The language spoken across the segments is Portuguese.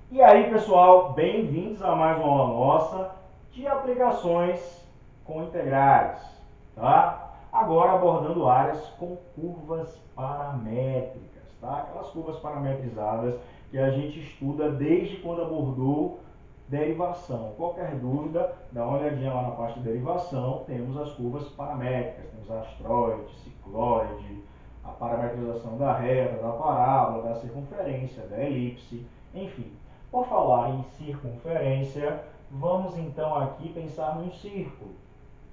E aí, pessoal, bem-vindos a mais uma aula nossa de aplicações com integrais, tá? Agora abordando áreas com curvas paramétricas, tá? Aquelas curvas parametrizadas que a gente estuda desde quando abordou derivação. Qualquer dúvida, dá uma olhadinha lá na parte de derivação, temos as curvas paramétricas, temos a astroide, cicloide, a parametrização da reta, da parábola, da circunferência, da elipse, enfim. Por falar em circunferência, vamos então aqui pensar num círculo,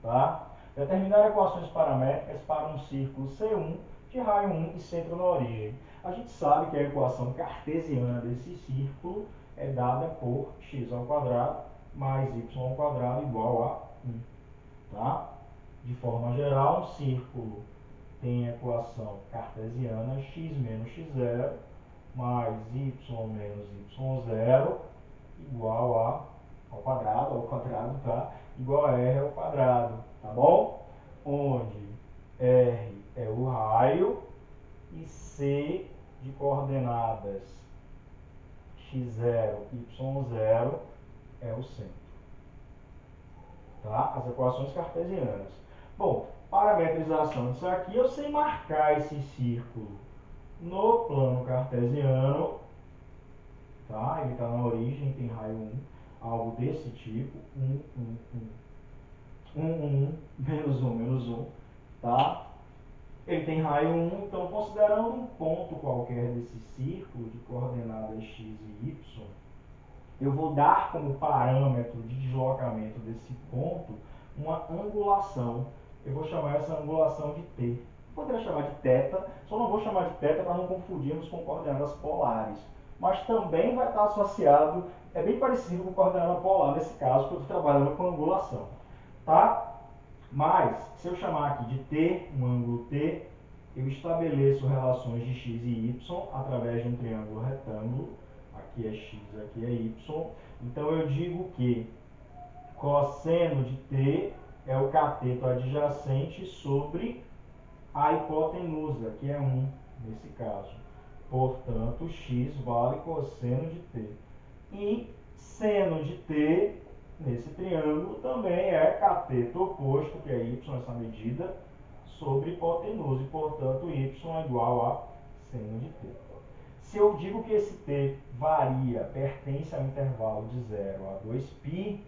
tá? Determinar equações paramétricas para um círculo C1 de raio 1 e centro na origem. A gente sabe que a equação cartesiana desse círculo é dada por x ao quadrado mais y ao quadrado igual a 1, tá? De forma geral, um círculo tem a equação cartesiana x menos x0 mais y menos y0 igual ao quadrado, tá? Igual a r ao quadrado, tá bom? Onde r é o raio e c de coordenadas x0, y0 é o centro, tá? As equações cartesianas. Bom, parametrização disso aqui, eu sei marcar esse círculo no plano cartesiano, tá? Ele está na origem, tem raio 1, algo desse tipo, 1, menos 1, tá? Ele tem raio 1, então considerando um ponto qualquer desse círculo de coordenadas x e y, eu vou dar como parâmetro de deslocamento desse ponto uma angulação. Eu vou chamar essa angulação de t. Poderia chamar de θ, só não vou chamar de θ para não confundirmos com coordenadas polares. Mas também vai estar associado, é bem parecido com coordenada polar nesse caso, porque eu estou trabalhando com angulação. Tá? Mas, se eu chamar aqui de t, um ângulo t, eu estabeleço relações de x e y através de um triângulo retângulo. Aqui é x, aqui é y. Então, eu digo que cosseno de t é o cateto adjacente sobre a hipotenusa, que é 1, nesse caso. Portanto, x vale cosseno de t. E seno de t, nesse triângulo, também é cateto oposto, que é y, essa medida, sobre hipotenusa. E, portanto, y é igual a seno de t. Se eu digo que esse t varia, pertence ao intervalo de 0 a 2π,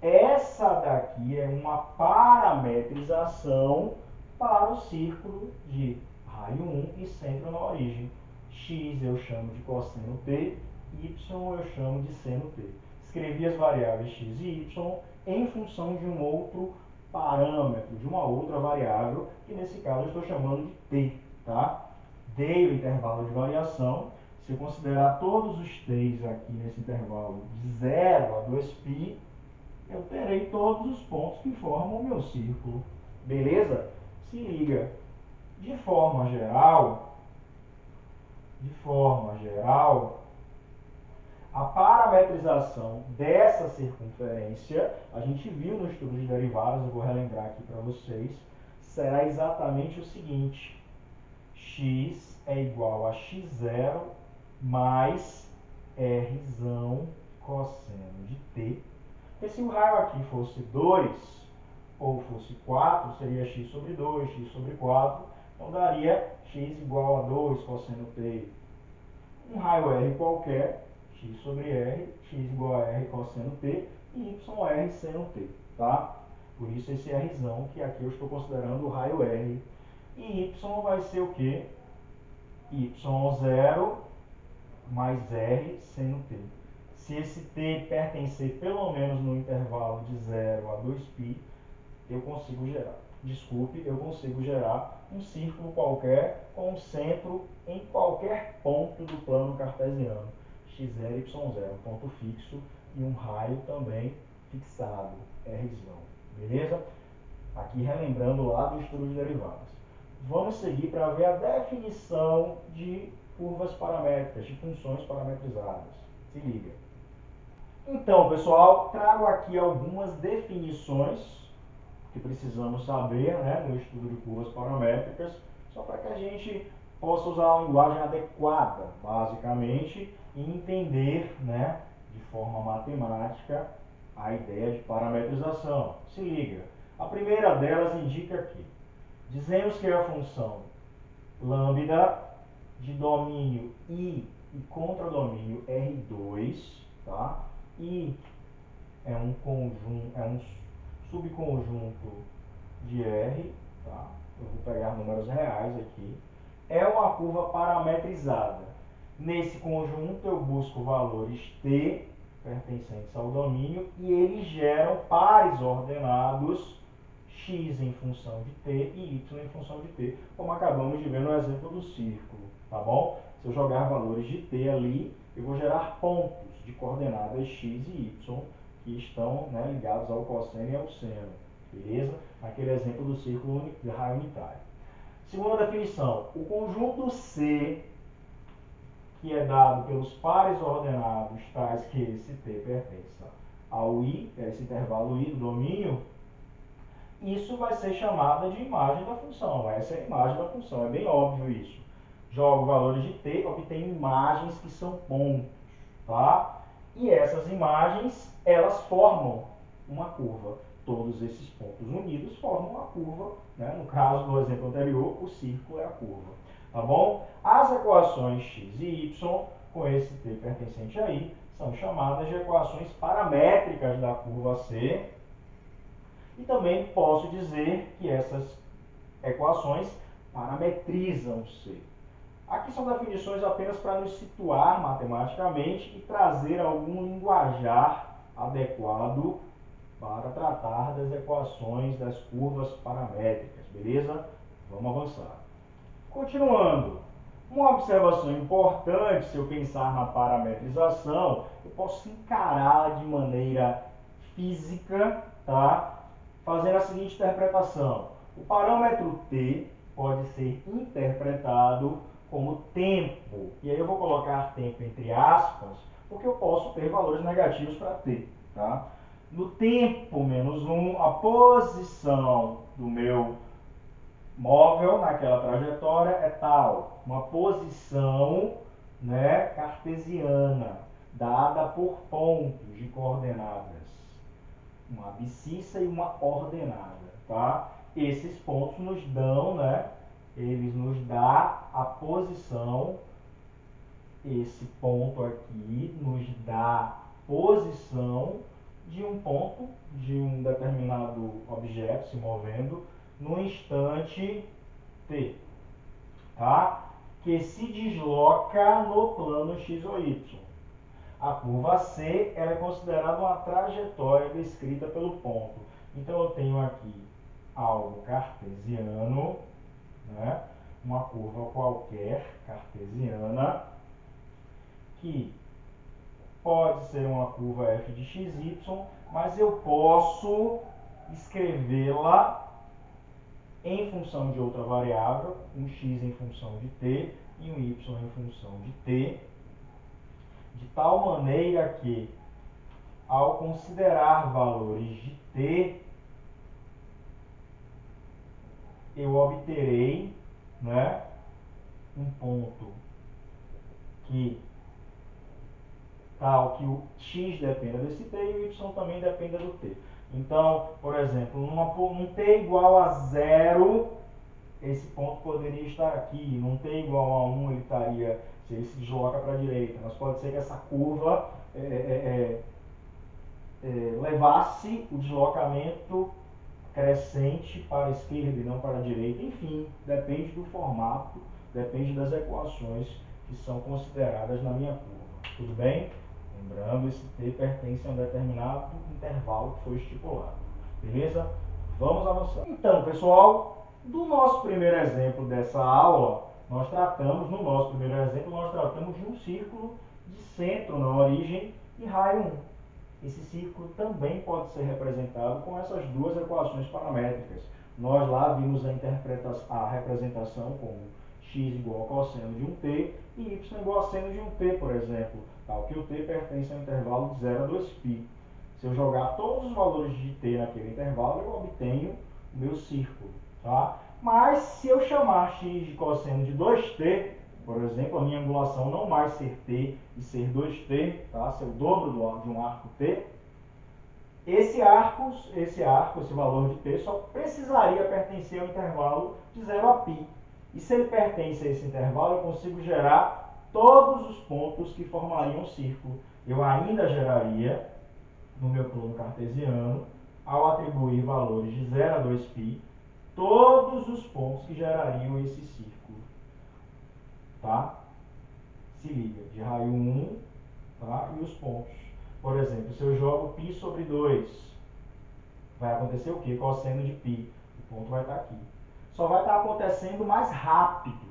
essa daqui é uma parametrização para o círculo de raio 1 e centro na origem. X eu chamo de cosseno t, y eu chamo de seno t. Escrevi as variáveis x e y em função de um outro parâmetro, de uma outra variável, que nesse caso eu estou chamando de t, tá? Dei o intervalo de variação. Se eu considerar todos os t's aqui nesse intervalo de 0 a 2π, eu terei todos os pontos que formam o meu círculo. Beleza? Se liga. De forma geral, a parametrização dessa circunferência, a gente viu no estudo de derivadas, eu vou relembrar aqui para vocês, será exatamente o seguinte: x é igual a x0 mais r cosseno de t. Porque se o raio aqui fosse 2 ou fosse 4, seria x sobre 2, x sobre 4. Então daria x igual a 2 cosseno t. Um raio r qualquer, x sobre r, x igual a r cosseno t e yr seno t. Tá? Por isso esse rzão, que aqui eu estou considerando o raio r. E y vai ser o quê? y0 mais r seno t. Se esse t pertencer pelo menos no intervalo de 0 a 2π, eu consigo gerar um círculo qualquer com um centro em qualquer ponto do plano cartesiano. x0, y0, ponto fixo e um raio também fixado, Rzão. Beleza? Aqui relembrando lá do estudo de derivadas. Vamos seguir para ver a definição de curvas paramétricas, de funções parametrizadas. Se liga. Então, pessoal, trago aqui algumas definições que precisamos saber, né, no estudo de curvas paramétricas, só para que a gente possa usar a linguagem adequada, basicamente, e entender, né, de forma matemática a ideia de parametrização. Se liga, a primeira delas indica que dizemos que a função lambda de domínio I e contradomínio R2, tá? I é um conjunto, é um subconjunto de R, tá? Eu vou pegar números reais aqui. É uma curva parametrizada. Nesse conjunto eu busco valores t pertencentes ao domínio e eles geram pares ordenados x em função de t e y em função de t, como acabamos de ver no exemplo do círculo, tá bom? Se eu jogar valores de t ali, eu vou gerar pontos de coordenadas x e y que estão, né, ligados ao cosseno e ao seno, beleza? Naquele exemplo do círculo de raio unitário. Segunda definição, o conjunto C, que é dado pelos pares ordenados, tais que esse t pertença ao I, que é esse intervalo I do domínio, isso vai ser chamada de imagem da função. Essa é a imagem da função, é bem óbvio isso. Jogo valores de t, obtenho imagens que são pontos, tá? E essas imagens, elas formam uma curva. Todos esses pontos unidos formam uma curva, né? No caso do exemplo anterior, o círculo é a curva, tá bom? As equações x e y, com esse t pertencente a i, são chamadas de equações paramétricas da curva C. E também posso dizer que essas equações parametrizam C. Aqui são definições apenas para nos situar matematicamente e trazer algum linguajar adequado para tratar das equações das curvas paramétricas, beleza? Vamos avançar. Continuando, uma observação importante, se eu pensar na parametrização, eu posso encará-la de maneira física, tá? Fazendo a seguinte interpretação. O parâmetro t pode ser interpretado como tempo. E aí eu vou colocar tempo entre aspas, porque eu posso ter valores negativos para t, tá? No tempo menos 1, a posição do meu móvel naquela trajetória é tal. Uma posição, né, cartesiana, dada por pontos de coordenadas. Uma abscissa e uma ordenada, tá? Esses pontos nos dão, né, eles nos dão a posição, esse ponto aqui nos dá posição de um ponto, de um determinado objeto se movendo no instante t, tá? Que se desloca no plano x ou y. A curva C ela é considerada uma trajetória descrita pelo ponto. Então eu tenho aqui algo cartesiano, né? Uma curva qualquer cartesiana, que pode ser uma curva f de xy, mas eu posso escrevê-la em função de outra variável, um x em função de t e um y em função de t, de tal maneira que, ao considerar valores de t, eu obterei, né, um ponto que tal que o x dependa desse t e o y também dependa do t. Então, por exemplo, num t igual a 0, esse ponto poderia estar aqui. Num t igual a 1, ele estaria, se ele se desloca para a direita. Mas pode ser que essa curva levasse o deslocamento crescente para a esquerda e não para a direita. Enfim, depende do formato, depende das equações que são consideradas na minha curva. Tudo bem? Lembrando, esse t pertence a um determinado intervalo que foi estipulado. Beleza? Vamos avançar. Então, pessoal, do nosso primeiro exemplo dessa aula, no nosso primeiro exemplo, nós tratamos de um círculo de centro na origem e raio 1. Esse círculo também pode ser representado com essas duas equações paramétricas. Nós lá vimos a representação como x igual ao cosseno de um t e y igual a seno de um t, por exemplo, tal que o t pertence ao intervalo de 0 a 2π. Se eu jogar todos os valores de t naquele intervalo, eu obtenho o meu círculo, tá? Mas se eu chamar x de cosseno de 2t, por exemplo, a minha angulação não mais ser t e ser 2t, tá? Ser o dobro de um arco t, esse valor de t, só precisaria pertencer ao intervalo de 0 a π. E se ele pertence a esse intervalo, eu consigo gerar todos os pontos que formariam um círculo. Eu ainda geraria, no meu plano cartesiano, ao atribuir valores de 0 a 2π, todos os pontos que gerariam esse círculo. Tá? Se liga, de raio 1, tá? E os pontos. Por exemplo, se eu jogo π sobre 2, vai acontecer o quê? Cosseno de π. O ponto vai estar aqui. Só vai estar acontecendo mais rápido.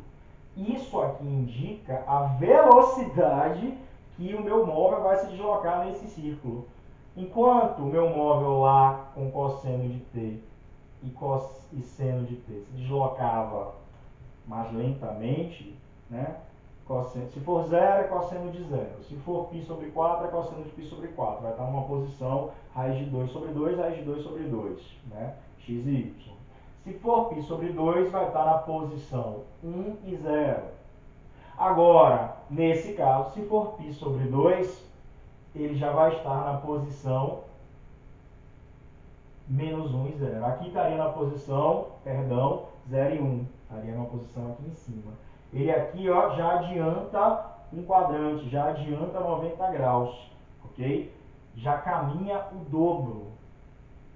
Isso aqui indica a velocidade que o meu móvel vai se deslocar nesse círculo. Enquanto o meu móvel lá com cosseno de t e seno de t se deslocava mais lentamente, né? Se for 0 é cosseno de 0. Se for π sobre 4 é cosseno de π sobre 4. Vai estar numa posição raiz de 2 sobre 2, raiz de 2 sobre 2, né? X e y. Se for π sobre 2, vai estar na posição 1 e 0. Agora, nesse caso, se for π sobre 2, ele já vai estar na posição menos 1 e 0. Aqui estaria na posição, 0 e 1. Estaria na posição aqui em cima. Ele aqui, ó, já adianta um quadrante, já adianta 90 graus, ok? Já caminha o dobro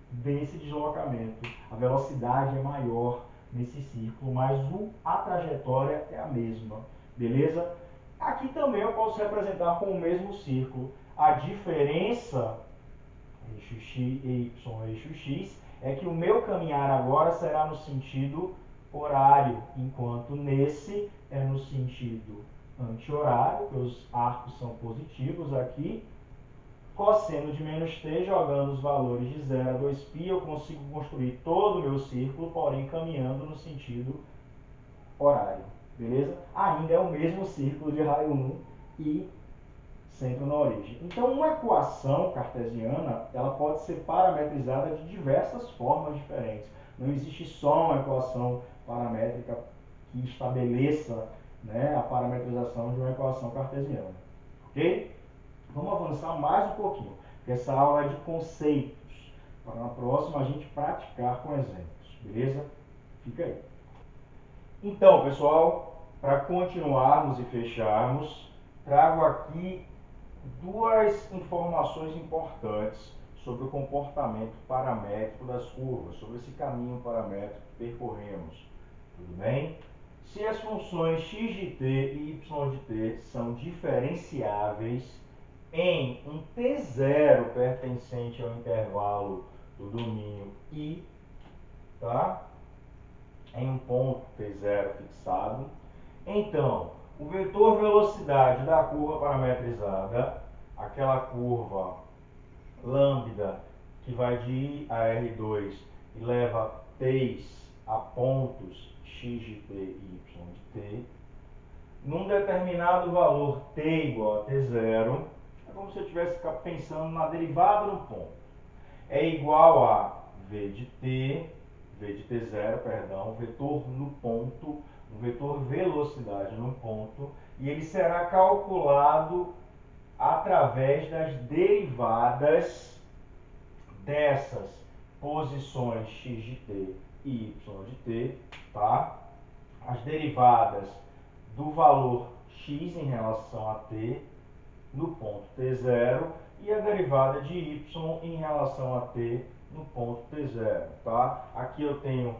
desse deslocamento. A velocidade é maior nesse círculo, mas a trajetória é a mesma, beleza? Aqui também eu posso representar com o mesmo círculo. A diferença, eixo x, y, eixo x, é que o meu caminhar agora será no sentido horário, enquanto nesse é no sentido anti-horário, que os arcos são positivos aqui. Cosseno de menos t, jogando os valores de 0 a 2π, eu consigo construir todo o meu círculo, porém caminhando no sentido horário, beleza? Ainda é o mesmo círculo de raio 1 e centro na origem. Então, uma equação cartesiana, ela pode ser parametrizada de diversas formas diferentes. Não existe só uma equação paramétrica que estabeleça, né, a parametrização de uma equação cartesiana. Ok? Vamos avançar mais um pouquinho, porque essa aula é de conceitos. Para na próxima a gente praticar com exemplos, beleza? Fica aí. Então, pessoal, para continuarmos e fecharmos, trago aqui duas informações importantes sobre o comportamento paramétrico das curvas, sobre esse caminho paramétrico que percorremos. Tudo bem? Se as funções x de t e y de t são diferenciáveis em um t0 pertencente ao intervalo do domínio I, tá? Em um ponto t0 fixado, então o vetor velocidade da curva parametrizada, aquela curva lambda que vai de I a R2 e leva t's a pontos x de t e y de t, num determinado valor t igual a t0, é como se eu estivesse pensando na derivada do ponto, é igual a v de t0, perdão, vetor no ponto, um vetor velocidade no ponto, e ele será calculado através das derivadas dessas posições x de t e y de t, tá? As derivadas do valor x em relação a t no ponto t0 e a derivada de y em relação a t no ponto t0, tá? Aqui eu tenho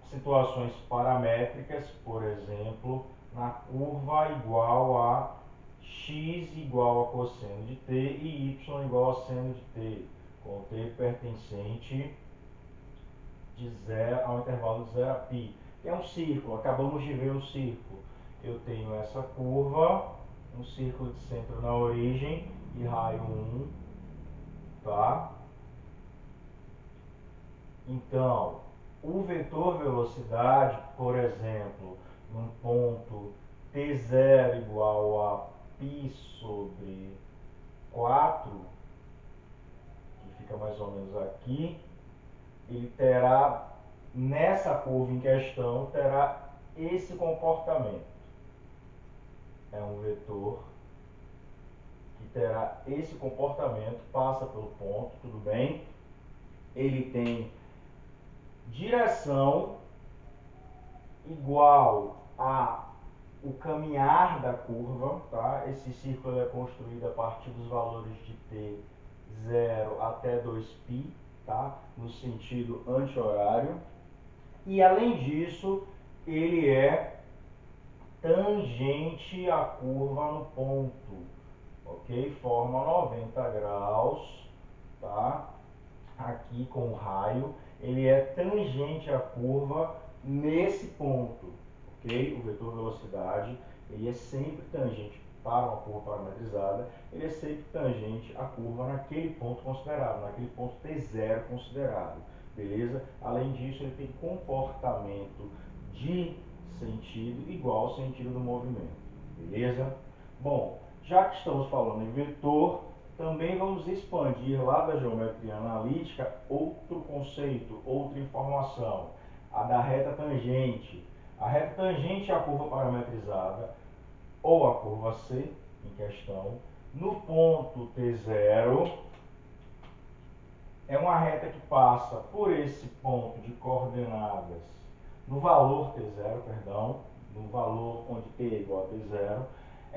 situações paramétricas, por exemplo, na curva igual a x igual a cosseno de t e y igual a seno de t, com t pertencente de 0 ao intervalo de 0 a π, que é um círculo. Acabamos de ver um círculo. Eu tenho essa curva, um círculo de centro na origem e raio 1, tá? Então, o vetor velocidade, por exemplo, num ponto t0 igual a π sobre 4, que fica mais ou menos aqui, ele terá, nessa curva em questão, terá esse comportamento. é um vetor que terá esse comportamento, passa pelo ponto, tudo bem? Ele tem direção igual a o caminhar da curva, tá? Esse círculo é construído a partir dos valores de t 0 até 2π, tá? No sentido anti-horário. E além disso, ele é tangente à curva no ponto, ok? Forma 90 graus, tá? Aqui com o raio, ele é tangente à curva nesse ponto, ok? O vetor velocidade, ele é sempre tangente para uma curva parametrizada, ele é sempre tangente à curva naquele ponto considerado, naquele ponto t0 considerado, beleza? Além disso, ele tem comportamento de sentido igual ao sentido do movimento, beleza? Bom, já que estamos falando em vetor, também vamos expandir lá da geometria analítica outro conceito, outra informação, a da reta tangente. A reta tangente é a curva parametrizada, ou a curva C, em questão, no ponto T0, é uma reta que passa por esse ponto de coordenadas, no valor T0, perdão, no valor onde T é igual a T0,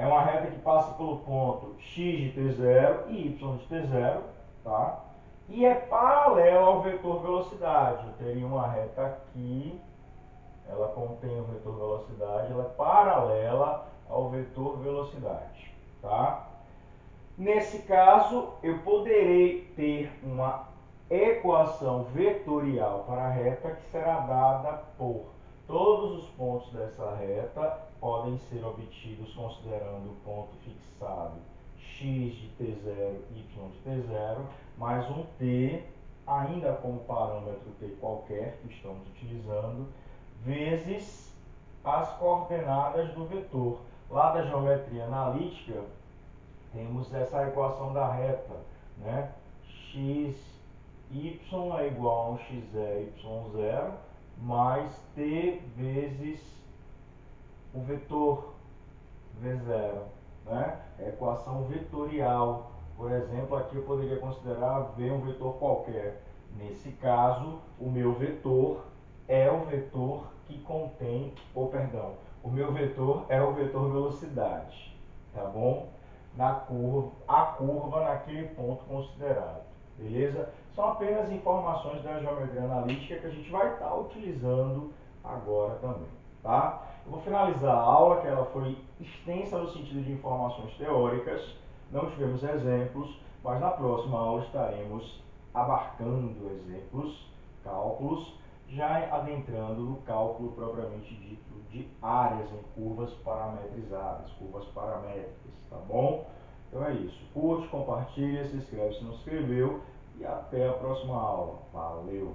é uma reta que passa pelo ponto x de t0 e y de t0, tá? E é paralela ao vetor velocidade. Eu teria uma reta aqui, ela contém o vetor velocidade, ela é paralela ao vetor velocidade, tá? Nesse caso, eu poderei ter uma equação vetorial para a reta que será dada por todos os pontos dessa reta podem ser obtidos considerando o ponto fixado x de t0, y de t0, mais um t, ainda como parâmetro t qualquer que estamos utilizando, vezes as coordenadas do vetor. Lá da geometria analítica, temos essa equação da reta, né? X, y é igual a um x0, y0, mais t vezes o vetor v0, né? É equação vetorial. Por exemplo, aqui eu poderia considerar v um vetor qualquer. Nesse caso, o meu vetor é o vetor que contém, perdão, o meu vetor é o vetor velocidade, tá bom? Na curva, a curva naquele ponto considerado, beleza? São apenas informações da geometria analítica que a gente vai estar utilizando agora também, tá? Eu vou finalizar a aula, que ela foi extensa no sentido de informações teóricas, não tivemos exemplos, mas na próxima aula estaremos abarcando exemplos, cálculos, já adentrando no cálculo propriamente dito de áreas em curvas parametrizadas, curvas paramétricas, tá bom? Então é isso. Curte, compartilha, se inscreve se não se inscreveu e até a próxima aula. Valeu!